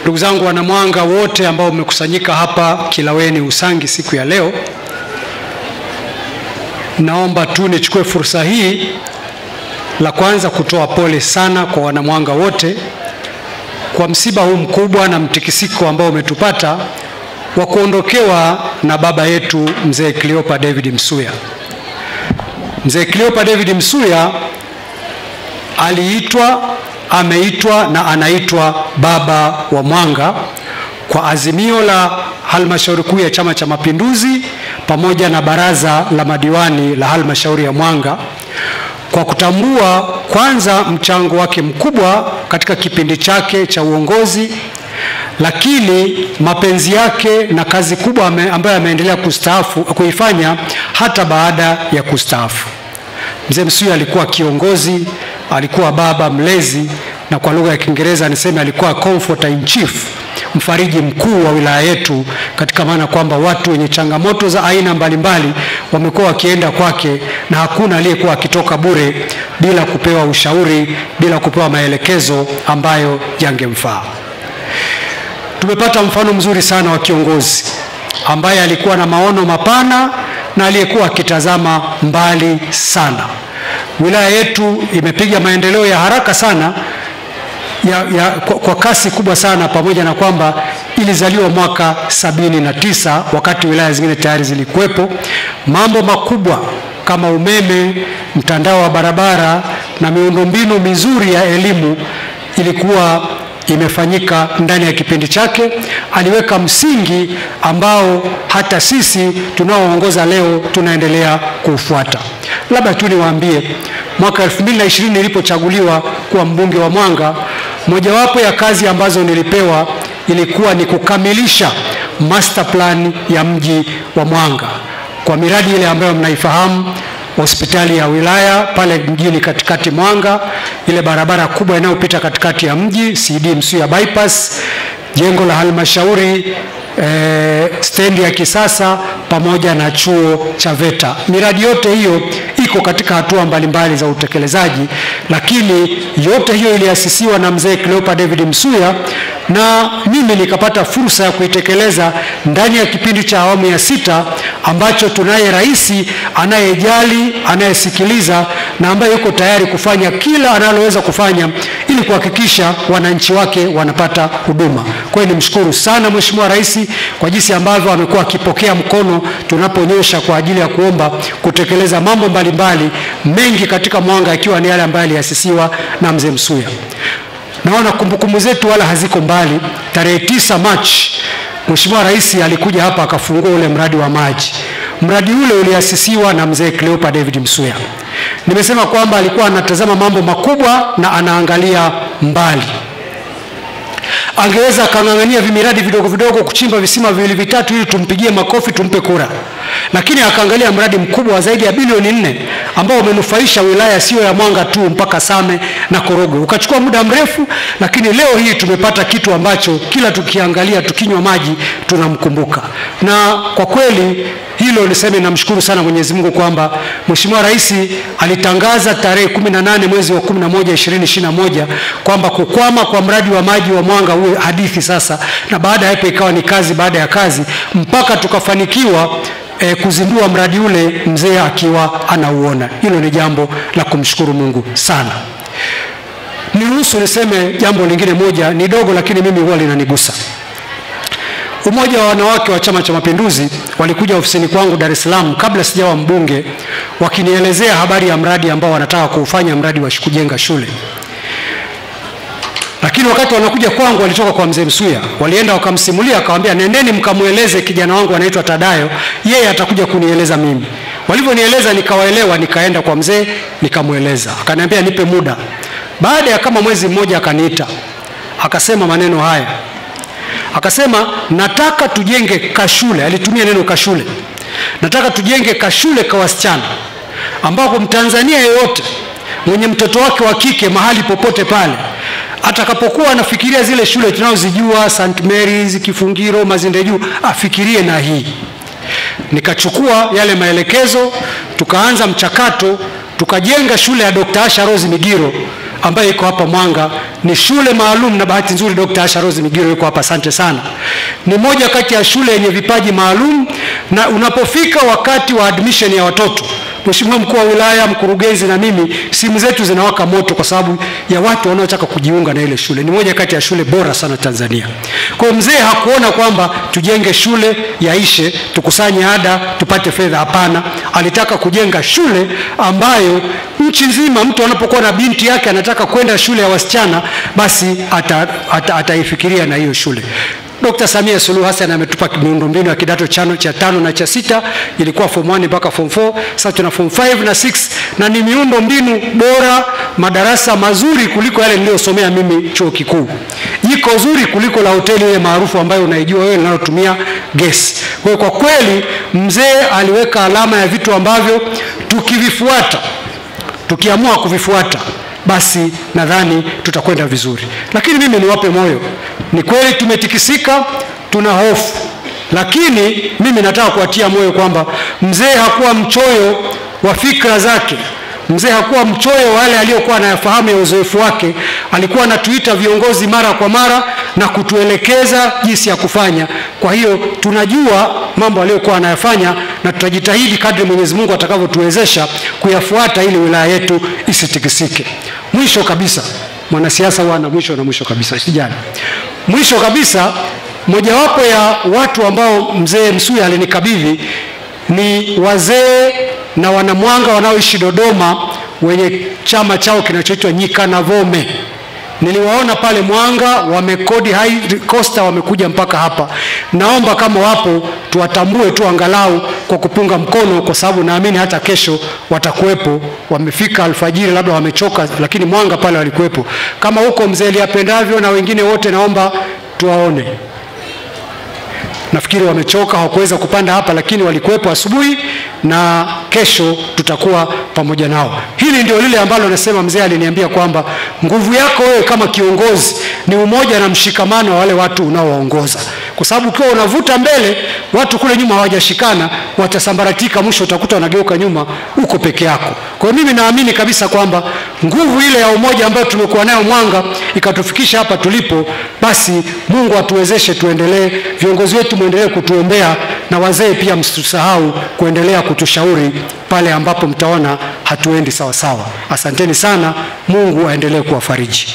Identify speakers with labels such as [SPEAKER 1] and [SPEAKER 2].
[SPEAKER 1] Ndugu zangu wanamwanga wote ambao mmekusanyika hapa Kilaweni Usangi siku ya leo, naomba tu nichukue fursa hii la kwanza kutoa pole sana kwa wanamwanga wote kwa msiba huu mkubwa na mtikisiko ambao umetupata wa kuondokewa na baba yetu Mzee Cleopa David Msuya. Mzee Cleopa David Msuya ameitwa na anaitwa baba wa Mwanga kwa azimio la halmashauri kuu ya Chama cha Mapinduzi pamoja na baraza la madiwani la halmashauri ya Mwanga, kwa kutambua kwanza mchango wake mkubwa katika kipindi chake cha uongozi, lakini mapenzi yake na kazi kubwa ambayo ameendelea kuifanya hata baada ya kustaafu. Mzee Msuya alikuwa kiongozi, alikuwa baba mlezi, na kwa lugha ya Kiingereza niseme alikuwa comforter in chief, mfariji mkuu wa wilaya yetu, katika maana kwamba watu wenye changamoto za aina mbalimbali wamekuwa wakienda kwake na hakuna aliyekuwa akitoka bure bila kupewa ushauri, bila kupewa maelekezo ambayo yangemfaa. Tumepata mfano mzuri sana wa kiongozi ambaye alikuwa na maono mapana na aliyekuwa akitazama mbali sana. Wilaya yetu imepiga maendeleo ya haraka sana kwa kasi kubwa sana, pamoja na kwamba ilizaliwa mwaka 79 wakati wilaya zingine tayari zilikuwepo. Mambo makubwa kama umeme, mtandao wa barabara na miundombinu mizuri ya elimu ilikuwa imefanyika ndani ya kipindi chake. Aliweka msingi ambao hata sisi tunaoongoza leo tunaendelea kufuata. Labda tu niwaambie, mwaka 2020 nilipochaguliwa kuwa mbunge wa Mwanga, mojawapo ya kazi ambazo nilipewa ilikuwa ni kukamilisha master plan ya mji wa Mwanga kwa miradi ile ambayo mnaifahamu: hospitali ya wilaya pale mjini katikati Mwanga, ile barabara kubwa inayopita katikati ya mji CD Msuya bypass, jengo la halmashauri, stendi ya kisasa pamoja na chuo cha VETA. Miradi yote hiyo iko katika hatua mbalimbali za utekelezaji, lakini yote hiyo iliasisiwa na Mzee Cleopa David Msuya, na mimi nikapata fursa ya kuitekeleza ndani ya kipindi cha awamu ya 6 ambacho tunaye rais anayejali, anayesikiliza na ambaye yuko tayari kufanya kila analoweza kufanya ili kuhakikisha wananchi wake wanapata huduma. Kwa hiyo nimshukuru sana Mheshimiwa Rais kwa jinsi ambavyo amekuwa akipokea mkono tunaponyosha kwa ajili ya kuomba kutekeleza mambo mbalimbali mengi katika Mwanga, ikiwa ni yale ambayo aliasisiwa na Mzee Msuya. Naona kumbukumbu zetu wala haziko mbali. Tarehe 9 Machi Mheshimiwa Rais alikuja hapa akafungua ule mradi wa maji. Mradi ule uliasisiwa na Mzee Cleopa David Msuya. Nimesema kwamba alikuwa anatazama mambo makubwa na anaangalia mbali. Angeweza kang'ang'ania vimiradi vidogo vidogo, kuchimba visima viwili vitatu ili tumpigie makofi tumpe kura, lakini akaangalia mradi mkubwa wa zaidi ya bilioni 4 ambao umenufaisha wilaya sio ya Mwanga tu, mpaka Same na Korogwe. Ukachukua muda mrefu, lakini leo hii tumepata kitu ambacho kila tukiangalia, tukinywa maji tunamkumbuka. Na kwa kweli hilo niseme namshukuru sana Mwenyezi Mungu kwamba Mheshimiwa Rais alitangaza tarehe 18 mwezi wa 11 2021 kwamba kukwama kwa mradi wa maji wa Mwanga uwe hadithi sasa, na baada ya hapo ikawa ni kazi baada ya kazi mpaka tukafanikiwa kuzindua mradi ule mzee akiwa anauona. Hilo ni jambo la kumshukuru Mungu sana. Niruhusu niseme jambo lingine moja, ni dogo lakini mimi huwa linanigusa. Umoja wa wanawake wa Chama cha Mapinduzi walikuja ofisini kwangu Dar es Salaam kabla sijawa mbunge, wakinielezea habari ya mradi ambao wanataka kuufanya, mradi wa kujenga shule. Lakini wakati wanakuja kwangu walitoka kwa Mzee Msuya, walienda wakamsimulia, akamwambia nendeni mkamueleze kijana wangu anaitwa Tadayo, yeye atakuja kunieleza mimi. Walivyonieleza nikawaelewa, nikaenda kwa mzee nikamueleza, akaniambia nipe muda. Baada ya kama mwezi mmoja akaniita, akasema maneno haya, akasema nataka tujenge kashule. Alitumia neno kashule. Nataka tujenge kashule kwa wasichana ambapo Mtanzania yeyote mwenye mtoto wake wa kike mahali popote pale atakapokuwa anafikiria zile shule tunazojua, St. Mary's, Kifungiro, Mazinde Juu, afikirie na hii. Nikachukua yale maelekezo, tukaanza mchakato, tukajenga shule ya Dr. Asha Rose Migiro ambayo iko hapa Mwanga. Ni shule maalum, na bahati nzuri Dr. Asha Rose Migiro yuko hapa, asante sana. Ni moja kati ya shule yenye vipaji maalum, na unapofika wakati wa admission ya watoto, Mheshimiwa Mkuu wa Wilaya, mkurugenzi na mimi, simu zetu zinawaka moto kwa sababu ya watu wanaotaka kujiunga na ile shule. Ni moja kati ya shule bora sana Tanzania. Kwa hiyo mzee hakuona kwamba tujenge shule yaishe, tukusanye ada, tupate fedha. Hapana, alitaka kujenga shule ambayo nchi nzima mtu anapokuwa na binti yake anataka kwenda shule ya wasichana, basi ataifikiria na hiyo shule. Dr. Samia Suluhu Hassan ametupa miundombinu ya kidato cha 5 na cha 6, ilikuwa form 1 mpaka form 4, sasa tuna form 5 na 6, na ni miundombinu bora, madarasa mazuri kuliko yale niliyosomea mimi chuo kikuu. Jiko zuri kuliko la hoteli ile maarufu ambayo unaijua wewe linalotumia gesi. Kwa kweli mzee aliweka alama ya vitu ambavyo tukivifuata, tukiamua kuvifuata, basi nadhani tutakwenda vizuri. Lakini mimi niwape moyo, ni kweli tumetikisika, tuna hofu, lakini mimi nataka kuatia moyo kwamba mzee hakuwa mchoyo wa fikra zake. Mzee hakuwa mchoyo wale aliyokuwa anayafahamu ya uzoefu wake. Alikuwa anatuita viongozi mara kwa mara na kutuelekeza jinsi ya kufanya. Kwa hiyo tunajua mambo aliyokuwa anayafanya, na tutajitahidi kadri Mwenyezi Mungu atakavyotuwezesha kuyafuata ili wilaya yetu isitikisike. Mwisho kabisa, mwanasiasa wana mwisho kabisa, sijani. Mwisho kabisa, mojawapo ya watu ambao mzee Msuya alinikabidhi ni wazee na wanamwanga wanaoishi Dodoma wenye chama chao kinachoitwa Nyika na Vome. Niliwaona pale Mwanga, wamekodi high costa, wamekuja mpaka hapa. Naomba kama wapo tuwatambue tu angalau kwa kupunga mkono, kwa sababu naamini hata kesho watakuwepo. Wamefika alfajiri, labda wamechoka, lakini Mwanga pale walikuwepo. Kama huko mzee Liapendavyo na wengine wote, naomba tuwaone. Nafikiri wamechoka, hawakuweza kupanda hapa, lakini walikuwepo asubuhi, na kesho tutakuwa pamoja nao. Hili ndio lile ambalo nasema mzee aliniambia kwamba nguvu yako wewe kama kiongozi ni umoja na mshikamano wa wale watu unaowaongoza. Kwa sababu ukiwa unavuta mbele, watu kule nyuma hawajashikana, watasambaratika, mwisho utakuta wanageuka nyuma, uko peke yako. Kwa hiyo mimi naamini kabisa kwamba nguvu ile ya umoja ambayo tumekuwa nayo Mwanga ikatufikisha hapa tulipo, basi Mungu atuwezeshe tuendelee. Viongozi wetu muendelee kutuombea, na wazee pia msisahau kuendelea kutushauri pale ambapo mtaona hatuendi sawa sawa. Asanteni sana, Mungu aendelee kuwafariji.